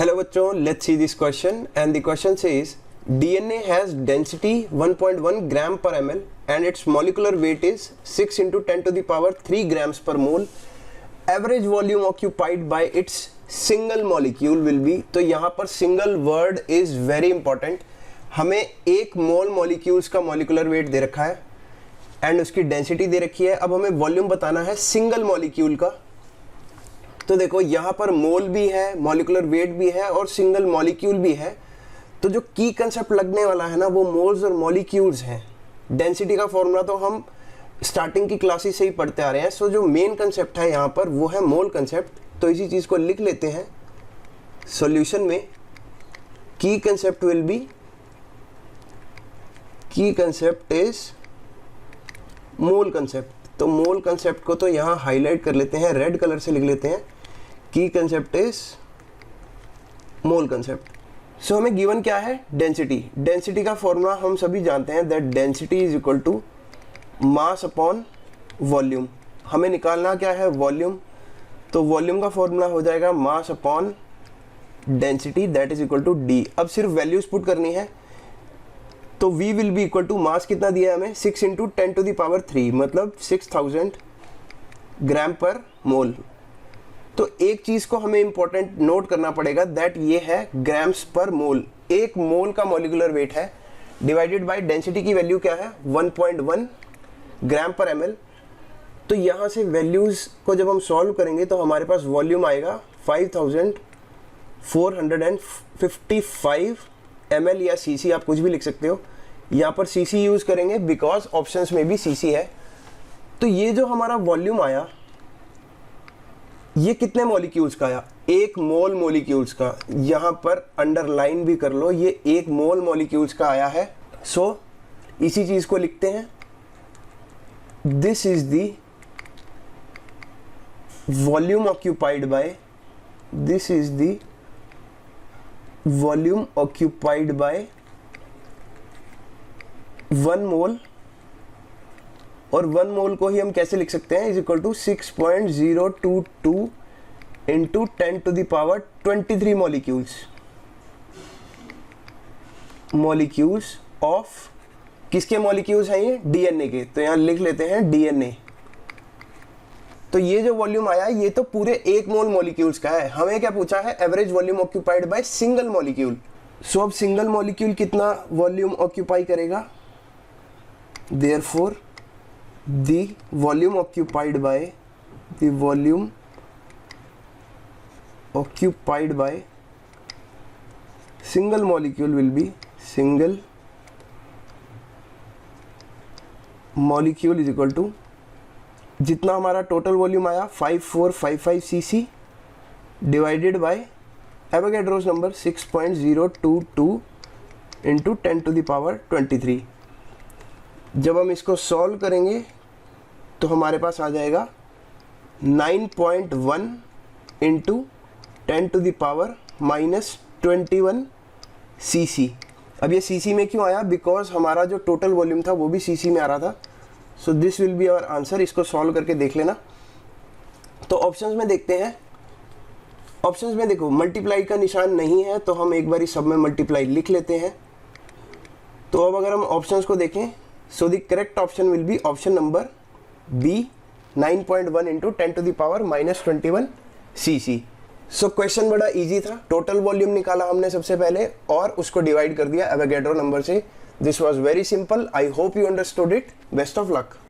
Hello बच्चों, let's see this question and the question says DNA has density 1.1 gram per ml and its molecular weight is 6 into 10 to the power 3 grams per mole. Average volume occupied by its single molecule will be, तो यहाँ पर single word is very important. हमें एक मोल molecules का molecular weight दे रखा है and उसकी density दे रखी है. अब हमें वॉल्यूम बताना है सिंगल मॉलिक्यूल का. तो देखो यहाँ पर मोल भी है, मॉलिकुलर वेट भी है और सिंगल मॉलिक्यूल भी है. तो जो की कंसेप्ट लगने वाला है ना वो मोल्स और मॉलिक्यूल्स हैं. डेंसिटी का फॉर्मूला तो हम स्टार्टिंग की क्लासेस से ही पढ़ते आ रहे हैं. सो जो मेन कंसेप्ट है यहाँ पर वो है मोल कंसेप्ट. तो इसी चीज़ को लिख लेते हैं सॉल्यूशन में. की कंसेप्ट विल बी, की कंसेप्ट इज मोल कंसेप्ट. तो मोल कंसेप्ट को तो यहाँ हाईलाइट कर लेते हैं, रेड कलर से लिख लेते हैं. की कंसेप्ट इज मोल कंसेप्ट. सो हमें गिवन क्या है? डेंसिटी. डेंसिटी का फॉर्मूला हम सभी जानते हैं that density is equal to mass upon volume. हमें निकालना क्या है? वॉल्यूम. तो वॉल्यूम का फॉर्मूला हो जाएगा mass upon density that is equal to D. अब सिर्फ वैल्यूज पुट करनी है. तो V will be equal to mass कितना दिया है हमें? 6 इंटू 10 टू द पावर 3 मतलब 6000 ग्राम पर मोल. तो एक चीज़ को हमें इंपॉर्टेंट नोट करना पड़ेगा दैट ये है ग्राम्स पर मोल. एक मोल का मॉलिकुलर वेट है डिवाइडेड बाय डेंसिटी की वैल्यू क्या है? 1.1 ग्राम पर ml. तो यहाँ से वैल्यूज़ को जब हम सॉल्व करेंगे तो हमारे पास वॉल्यूम आएगा 5455 ml या cc, आप कुछ भी लिख सकते हो. यहाँ पर cc यूज़ करेंगे बिकॉज ऑप्शंस में भी cc है. तो ये जो हमारा वॉल्यूम आया ये कितने मॉलिक्यूल्स का आया? एक मोल मॉलिक्यूल्स का. यहाँ पर अंडरलाइन भी कर लो, ये एक मोल मॉलिक्यूल्स का आया है. सो इसी चीज़ को लिखते हैं. This is the volume occupied bye, this is the volume occupied bye 1 मोल. और 1 मोल को ही हम कैसे लिख सकते हैं? Is equal to 6.022 into 10 to the power 23 molecules. Molecules of किसके मॉलिक्यूल्स हैं ये? डीएनए के. तो यहाँ लिख लेते हैं डीएनए. तो ये जो वॉल्यूम आया ये तो पूरे एक मोल मॉलिक्यूल्स का है. हमें क्या पूछा है? Average volume occupied by single molecule. So अब सिंगल मॉलिक्यूल कितना वॉल्यूम ऑक्यूपाई करेगा? Therefore the volume occupied by, the volume occupied by single molecule will be, single molecule is equal to जितना हमारा टोटल वॉल्यूम आया 5455 cc divided by Avogadro's number 6.022 into 10 to the power 23. जब हम इसको solve करेंगे तो हमारे पास आ जाएगा 9.1 into 10 to the power -21 cc. अब ये cc में क्यों आया? बिकॉज हमारा जो टोटल वॉल्यूम था वो भी cc में आ रहा था. So this will be our answer. इसको सॉल्व करके देख लेना. तो ऑप्शंस में देखते हैं. ऑप्शंस में देखो मल्टीप्लाई का निशान नहीं है तो हम एक बार सब में मल्टीप्लाई लिख लेते हैं. तो अब अगर हम ऑप्शंस को देखें so the correct option will be option number B, 9.1 into 10 to the power -21 cc. So question बड़ा इजी था. टोटल वॉल्यूम निकाला हमने सबसे पहले और उसको डिवाइड कर दिया एवोगैड्रो नंबर से. This was very simple. I hope you understood it. Best of luck.